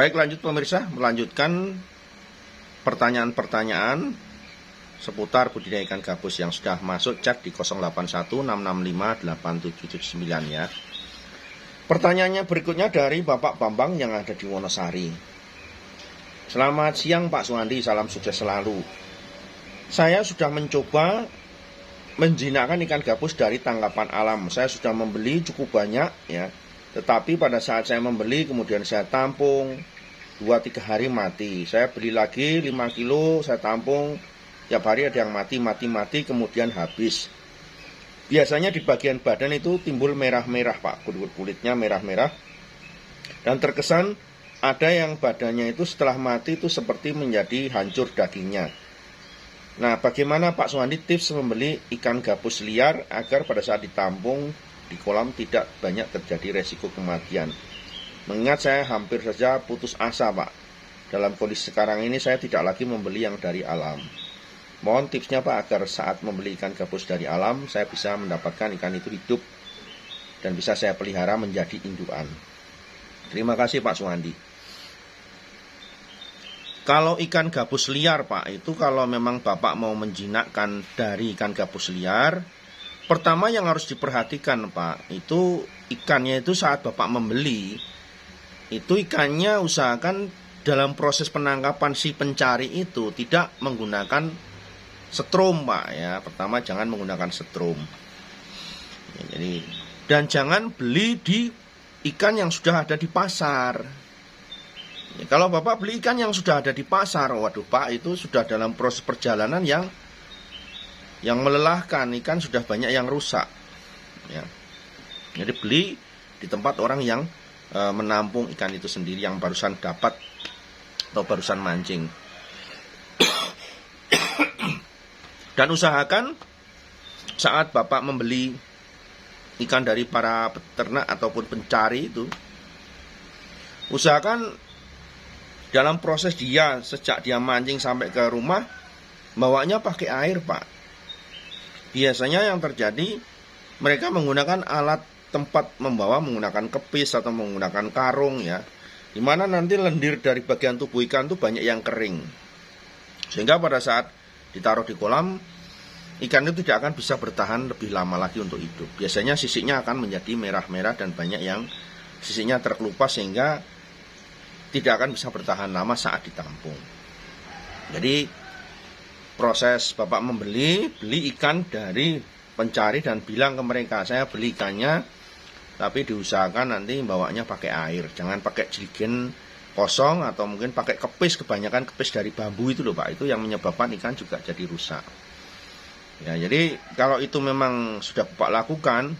Baik, lanjut pemirsa, melanjutkan pertanyaan-pertanyaan seputar budidaya ikan gabus yang sudah masuk chat di 0816658779 ya. Pertanyaannya berikutnya dari Bapak Bambang yang ada di Wonosari. Selamat siang Pak Suwandi, salam sukses selalu. Saya sudah mencoba menjinakkan ikan gabus dari tangkapan alam. Saya sudah membeli cukup banyak ya. Tetapi pada saat saya membeli kemudian saya tampung 2-3 hari mati. Saya beli lagi 5 kilo, saya tampung, tiap hari ada yang mati, kemudian habis. Biasanya di bagian badan itu timbul merah-merah Pak, kulitnya merah-merah. Dan terkesan ada yang badannya itu setelah mati itu seperti menjadi hancur dagingnya. Nah, bagaimana Pak Suwandi tips membeli ikan gabus liar agar pada saat ditampung di kolam tidak banyak terjadi resiko kematian? Mengingat saya hampir saja putus asa Pak. Dalam kondisi sekarang ini saya tidak lagi membeli yang dari alam. Mohon tipsnya Pak agar saat membeli ikan gabus dari alam saya bisa mendapatkan ikan itu hidup dan bisa saya pelihara menjadi indukan. Terima kasih Pak Suwandi. Kalau ikan gabus liar Pak, itu kalau memang Bapak mau menjinakkan dari ikan gabus liar, pertama yang harus diperhatikan Pak, itu ikannya itu saat Bapak membeli, itu ikannya usahakan dalam proses penangkapan si pencari itu tidak menggunakan setrum Pak ya. Pertama jangan menggunakan setrum ya, dan jangan beli di ikan yang sudah ada di pasar ya. Kalau Bapak beli ikan yang sudah ada di pasar, waduh Pak, itu sudah dalam proses perjalanan yang melelahkan, ikan sudah banyak yang rusak ya. Jadi beli di tempat orang yang menampung ikan itu sendiri, yang barusan dapat atau barusan mancing. Dan usahakan saat Bapak membeli ikan dari para peternak ataupun pencari itu, usahakan dalam proses dia sejak dia mancing sampai ke rumah bawanya pakai air Pak. Biasanya yang terjadi mereka menggunakan alat tempat membawa, menggunakan kepis atau menggunakan karung ya, dimana nanti lendir dari bagian tubuh ikan itu banyak yang kering, sehingga pada saat ditaruh di kolam ikan itu tidak akan bisa bertahan lebih lama lagi untuk hidup. Biasanya sisiknya akan menjadi merah-merah dan banyak yang sisiknya terkelupas sehingga tidak akan bisa bertahan lama saat ditampung. Jadi proses Bapak beli ikan dari pencari dan bilang ke mereka, saya beli ikannya tapi diusahakan nanti bawanya pakai air, jangan pakai jerigen kosong atau mungkin pakai kepis. Kebanyakan kepis dari bambu itu loh Pak, itu yang menyebabkan ikan juga jadi rusak ya. Jadi kalau itu memang sudah Bapak lakukan,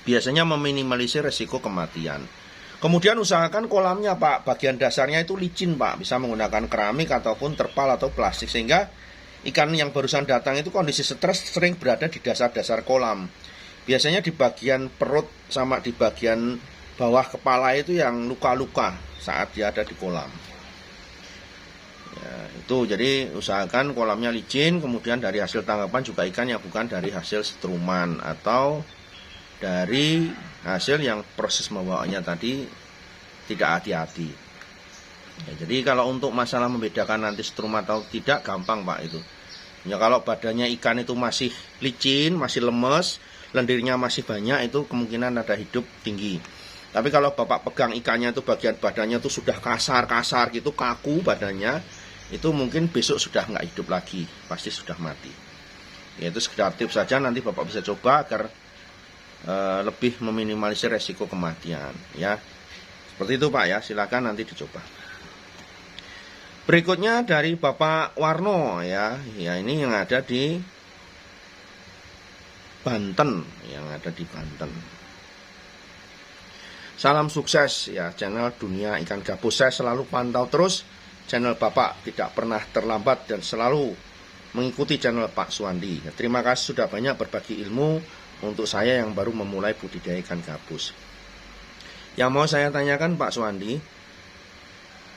biasanya meminimalisir resiko kematian. Kemudian usahakan kolamnya Pak, bagian dasarnya itu licin Pak, bisa menggunakan keramik ataupun terpal atau plastik, sehingga ikan yang barusan datang itu kondisi stres sering berada di dasar-dasar kolam. Biasanya di bagian perut sama di bagian bawah kepala itu yang luka-luka saat dia ada di kolam ya. Itu jadi usahakan kolamnya licin. Kemudian dari hasil tangkapan juga ikan yang bukan dari hasil setruman atau dari hasil yang proses membawanya tadi tidak hati-hati ya. Jadi kalau untuk masalah membedakan nanti setrum atau tidak gampang Pak itu ya. Kalau badannya ikan itu masih licin, masih lemes, lendirnya masih banyak, itu kemungkinan ada hidup tinggi. Tapi kalau Bapak pegang ikannya itu bagian badannya itu sudah kasar gitu, kaku badannya, itu mungkin besok sudah nggak hidup lagi, pasti sudah mati ya. Itu sekedar tips saja, nanti Bapak bisa coba agar lebih meminimalisir resiko kematian ya. Seperti itu Pak ya, silakan nanti dicoba. Berikutnya dari Bapak Warno ya, ini yang ada di Banten, Salam sukses ya channel Dunia Ikan Gabus. Saya selalu pantau terus channel Bapak, tidak pernah terlambat dan selalu mengikuti channel Pak Suwandi. Terima kasih sudah banyak berbagi ilmu untuk saya yang baru memulai budidaya ikan gabus. Yang mau saya tanyakan Pak Suwandi,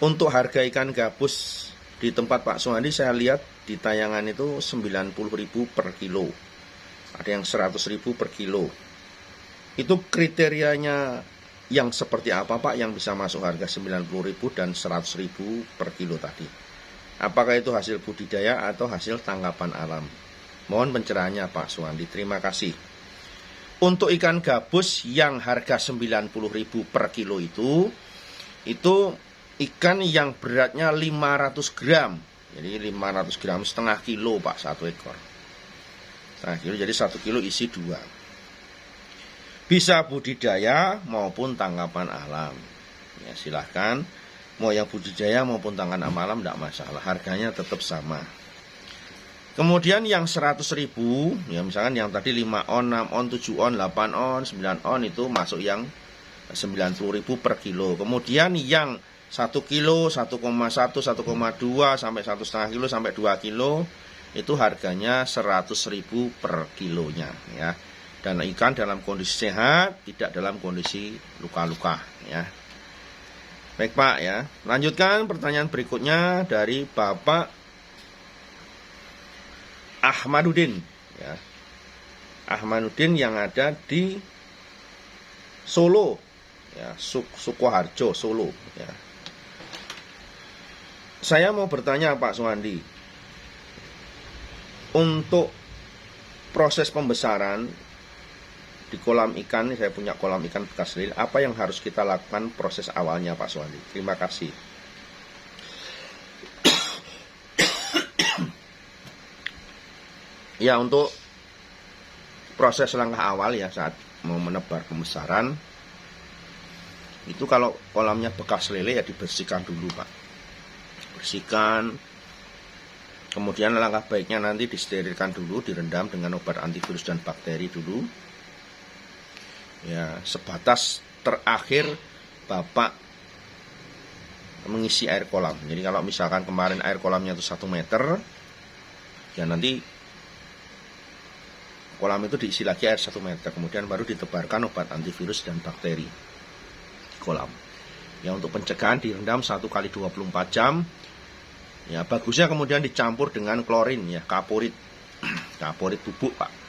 untuk harga ikan gabus di tempat Pak Suwandi saya lihat di tayangan itu 90.000 per kilo. Ada yang 100.000 per kilo. Itu kriterianya yang seperti apa Pak yang bisa masuk harga 90.000 dan 100.000 per kilo tadi? Apakah itu hasil budidaya atau hasil tangkapan alam? Mohon pencerahannya Pak Suwandi. Terima kasih. Untuk ikan gabus yang harga 90.000 per kilo itu ikan yang beratnya 500 gram. Jadi 500 gram setengah kilo Pak, satu ekor. Setengah kilo, jadi 1 kilo isi 2. Bisa budidaya maupun tangkapan alam. Ya, silahkan. Mau yang budidaya maupun tangkapan alam tidak masalah. Harganya tetap sama. Kemudian yang 100.000, ya misalkan yang tadi 5 on, 6 on, 7 on, 8 on, 9 on itu masuk yang 90.000 per kilo. Kemudian yang 1 kilo, 1,1, 1,2 sampai 1,5 kilo sampai 2 kilo itu harganya 100.000 per kilonya ya. Dan ikan dalam kondisi sehat, tidak dalam kondisi luka-luka ya. Baik Pak ya. Lanjutkan pertanyaan berikutnya dari Bapak Ahmaduddin ya. Ahmaduddin yang ada di Solo ya, Sukoharjo, Solo ya. Saya mau bertanya Pak Suwandi, untuk proses pembesaran di kolam ikan, saya punya kolam ikan bekas lele, apa yang harus kita lakukan proses awalnya Pak Suwandi? Terima kasih. Ya, untuk proses langkah awal ya saat mau menebar pembesaran, itu kalau kolamnya bekas lele ya dibersihkan dulu Pak. Bersihkan. Kemudian langkah baiknya nanti disterilkan dulu, direndam dengan obat antivirus dan bakteri dulu. Ya, sebatas terakhir Bapak mengisi air kolam. Jadi kalau misalkan kemarin air kolamnya itu 1 meter, ya nanti kolam itu diisi lagi air 1 meter. Kemudian baru ditebarkan obat antivirus dan bakteri di kolam. Ya, untuk pencegahan direndam 1 kali 24 jam. Ya, bagusnya kemudian dicampur dengan klorin ya, kaporit. Kaporit bubuk Pak.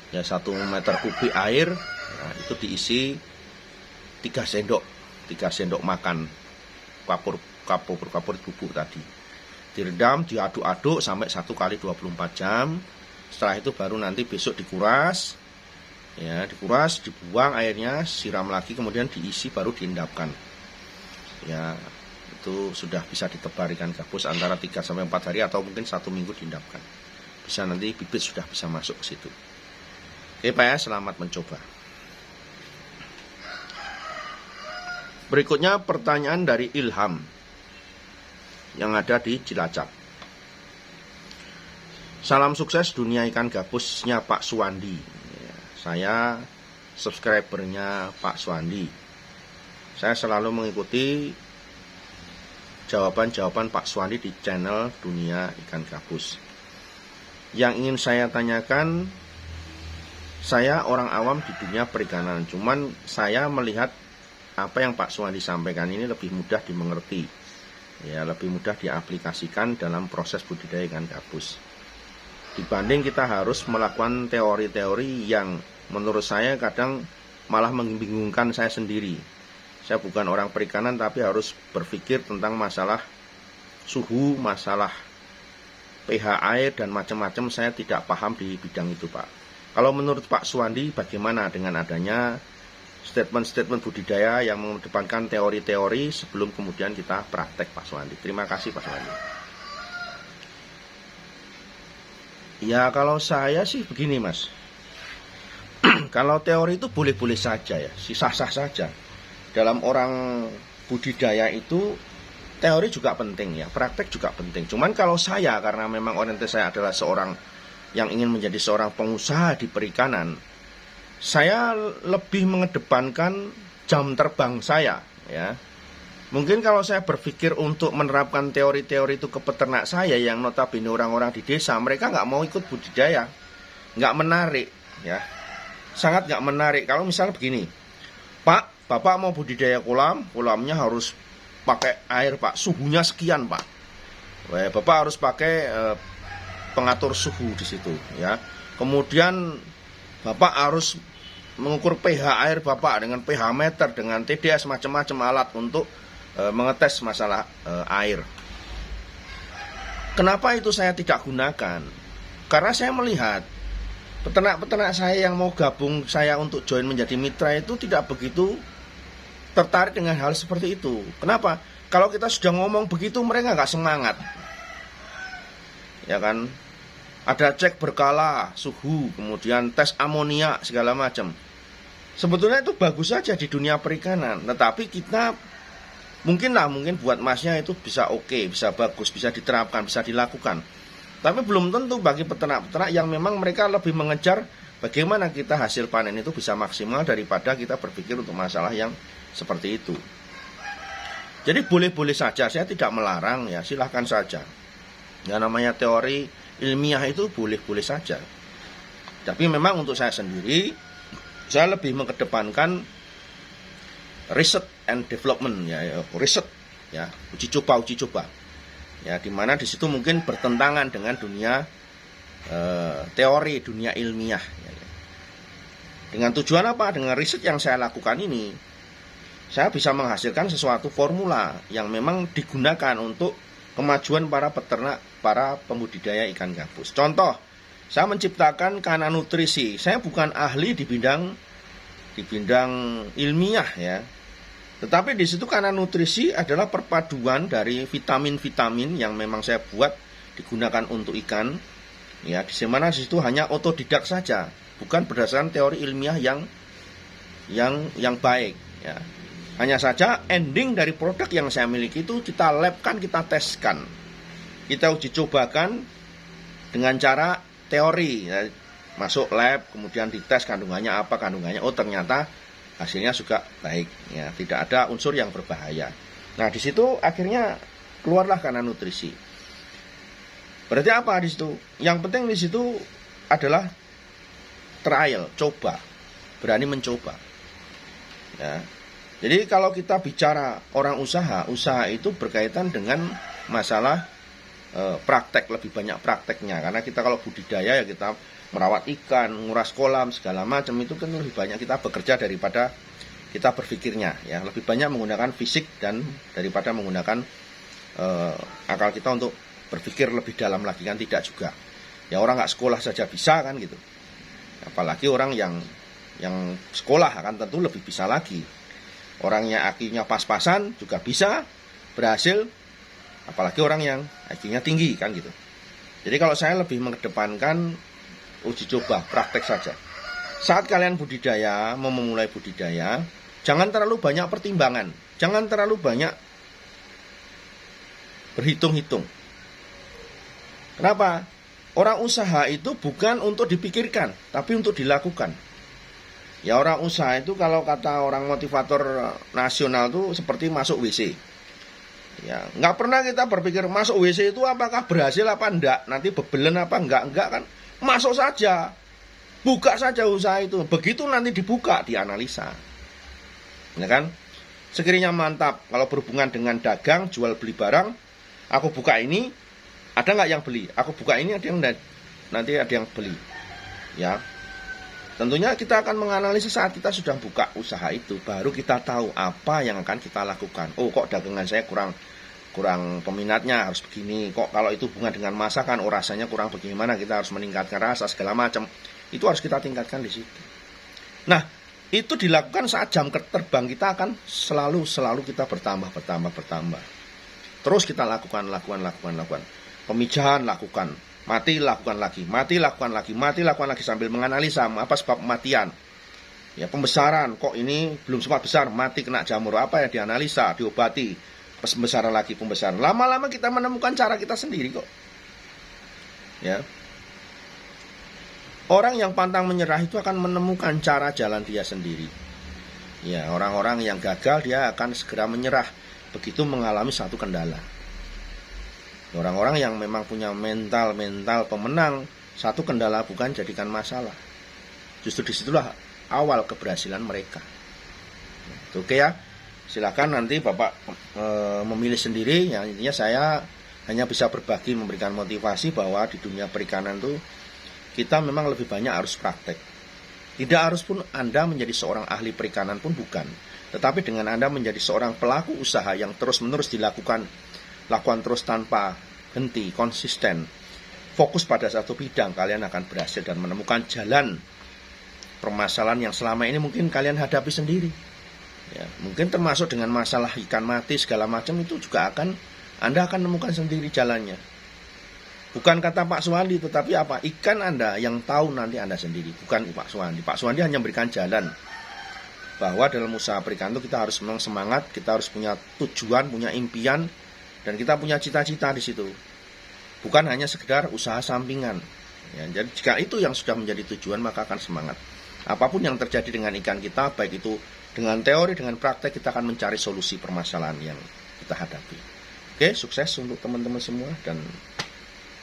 Ya, 1 meter kubik air, nah, itu diisi 3 sendok makan kaporit bubuk tadi. Direndam, diaduk-aduk sampai 1 kali 24 jam. Setelah itu baru nanti besok dikuras. Ya, dikuras, dibuang airnya, siram lagi, kemudian diisi baru diendapkan. Ya, itu sudah bisa ditebar ikan gabus antara 3 sampai 4 hari atau mungkin 1 minggu diendapkan. Bisa nanti bibit sudah bisa masuk ke situ. Oke Pak ya, selamat mencoba. Berikutnya pertanyaan dari Ilham yang ada di Cilacap. Salam sukses dunia ikan gabusnya Pak Suwandi. Saya subscribernya Pak Suwandi. Saya selalu mengikuti jawaban-jawaban Pak Suwandi di channel Dunia Ikan Gabus. Yang ingin saya tanyakan, saya orang awam di dunia perikanan, cuman saya melihat apa yang Pak Suwandi sampaikan ini lebih mudah dimengerti, ya, lebih mudah diaplikasikan dalam proses budidaya ikan gabus. Dibanding kita harus melakukan teori-teori yang menurut saya kadang malah membingungkan saya sendiri. Saya bukan orang perikanan tapi harus berpikir tentang masalah suhu, masalah pH air dan macam-macam, saya tidak paham di bidang itu Pak. Kalau menurut Pak Suwandi, bagaimana dengan adanya statement-statement budidaya yang mengedepankan teori-teori sebelum kemudian kita praktek Pak Suwandi? Terima kasih Pak Suwandi. Ya, kalau saya sih begini Mas. Kalau teori itu boleh-boleh saja ya, sah-sah saja. Dalam orang budidaya itu teori juga penting ya, praktek juga penting. Cuman kalau saya, karena memang orientasi saya adalah seorang yang ingin menjadi seorang pengusaha di perikanan, saya lebih mengedepankan jam terbang saya ya. Mungkin kalau saya berpikir untuk menerapkan teori-teori itu ke peternak saya yang notabene orang-orang di desa, mereka nggak mau ikut budidaya, nggak menarik ya, sangat nggak menarik. Kalau misalnya begini, Pak, Bapak mau budidaya kolamnya harus pakai air Pak, suhunya sekian Pak. Bapak harus pakai pengatur suhu di situ ya. Kemudian Bapak harus mengukur pH air Bapak dengan pH meter, dengan TDS, macam-macam alat untuk mengetes masalah air. Kenapa itu saya tidak gunakan? Karena saya melihat peternak-peternak saya yang mau gabung saya untuk join menjadi mitra itu tidak begitu tertarik dengan hal seperti itu. Kenapa? Kalau kita sudah ngomong begitu mereka nggak semangat. Ya kan? Ada cek berkala suhu, kemudian tes amonia segala macam. Sebetulnya itu bagus saja di dunia perikanan, tetapi kita mungkin buat masnya itu bisa oke, bisa bagus, bisa diterapkan, bisa dilakukan. Tapi belum tentu bagi peternak-peternak yang memang mereka lebih mengejar bagaimana kita hasil panen itu bisa maksimal daripada kita berpikir untuk masalah yang seperti itu. Jadi boleh-boleh saja, saya tidak melarang ya, silahkan saja. Ya namanya teori ilmiah itu boleh-boleh saja. Tapi memang untuk saya sendiri, saya lebih mengedepankan riset and development riset ya, uji coba ya, dimana di situ mungkin bertentangan dengan dunia teori, dunia ilmiah ya. Dengan tujuan apa? Dengan riset yang saya lakukan ini saya bisa menghasilkan sesuatu formula yang memang digunakan untuk kemajuan para peternak, para pembudidaya ikan gabus. Contoh, saya menciptakan kana nutrisi. Saya bukan ahli di bidang ilmiah ya. Tetapi di situ kana nutrisi adalah perpaduan dari vitamin-vitamin yang memang saya buat digunakan untuk ikan. Ya, di mana di situ hanya otodidak saja, bukan berdasarkan teori ilmiah yang baik ya. Hanya saja ending dari produk yang saya miliki itu kita labkan, kita teskan, kita uji cobakan dengan cara teori ya. Masuk lab, kemudian dites kandungannya apa, oh ternyata hasilnya juga baik ya, tidak ada unsur yang berbahaya. Nah di situ akhirnya keluarlah kana nutrisi. Berarti apa di situ? Yang penting di situ adalah trial, coba, berani mencoba ya. Jadi kalau kita bicara orang usaha itu berkaitan dengan masalah praktek, lebih banyak prakteknya. Karena kita kalau budidaya ya kita merawat ikan, nguras kolam, segala macam itu kan lebih banyak kita bekerja daripada kita berpikirnya ya. Lebih banyak menggunakan fisik dan daripada menggunakan akal kita untuk berpikir lebih dalam lagi, kan tidak juga. Ya orang nggak sekolah saja bisa kan gitu. Apalagi orang yang sekolah akan tentu lebih bisa lagi. Orangnya IQ-nya pas-pasan juga bisa berhasil, apalagi orang yang IQ-nya tinggi kan gitu. Jadi kalau saya lebih mengedepankan uji coba, praktek saja. Saat kalian budidaya, mau memulai budidaya, jangan terlalu banyak pertimbangan, jangan terlalu banyak berhitung-hitung. Kenapa? Orang usaha itu bukan untuk dipikirkan, tapi untuk dilakukan. Ya orang usaha itu kalau kata orang motivator nasional itu seperti masuk WC. Ya, nggak pernah kita berpikir masuk WC itu apakah berhasil apa enggak, nanti bebelen apa enggak kan. Masuk saja, buka saja usaha itu. Begitu nanti dibuka, dianalisa. Ya kan? Sekiranya mantap, kalau berhubungan dengan dagang, jual beli barang, aku buka ini, ada nggak yang beli? Aku buka ini, nanti ada yang beli. Ya. Tentunya kita akan menganalisa saat kita sudah buka usaha itu, baru kita tahu apa yang akan kita lakukan. Oh, kok dagangan saya kurang peminatnya, harus begini. Kok kalau itu hubungan dengan masakan, rasanya kurang bagaimana, kita harus meningkatkan rasa segala macam. Itu harus kita tingkatkan di situ. Nah, itu dilakukan saat jam terbang kita akan selalu kita bertambah. Terus kita lakukan. Pemijahan lakukan. Mati lakukan lagi sambil menganalisa apa sebab kematian. Ya, pembesaran, kok ini belum sempat besar, mati kena jamur, apa ya, dianalisa, diobati, pembesaran. Lama-lama kita menemukan cara kita sendiri kok. Ya. Orang yang pantang menyerah itu akan menemukan cara jalan dia sendiri. Ya, orang-orang yang gagal dia akan segera menyerah begitu mengalami satu kendala. Orang-orang yang memang punya mental pemenang, satu kendala bukan jadikan masalah. Justru disitulah awal keberhasilan mereka. Oke ya, silakan nanti Bapak memilih sendiri. Ya, intinya saya hanya bisa berbagi, memberikan motivasi bahwa di dunia perikanan itu kita memang lebih banyak harus praktek. Tidak harus pun Anda menjadi seorang ahli perikanan pun bukan. Tetapi dengan Anda menjadi seorang pelaku usaha yang terus-menerus lakukan terus tanpa henti, konsisten, fokus pada satu bidang, kalian akan berhasil dan menemukan jalan permasalahan yang selama ini mungkin kalian hadapi sendiri. Ya, mungkin termasuk dengan masalah ikan mati segala macam, itu juga Anda akan menemukan sendiri jalannya. Bukan kata Pak Suwandi, tetapi apa? Ikan Anda yang tahu nanti Anda sendiri, bukan Pak Suwandi. Pak Suwandi hanya memberikan jalan bahwa dalam usaha perikanan itu kita harus memang semangat, kita harus punya tujuan, punya impian, dan kita punya cita-cita di situ. Bukan hanya sekedar usaha sampingan. Ya, jadi jika itu yang sudah menjadi tujuan, maka akan semangat. Apapun yang terjadi dengan ikan kita, baik itu dengan teori, dengan praktek, kita akan mencari solusi permasalahan yang kita hadapi. Oke, sukses untuk teman-teman semua, dan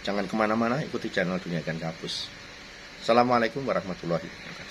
jangan kemana-mana, ikuti channel Dunia Ikan Gabus. Assalamualaikum warahmatullahi wabarakatuh.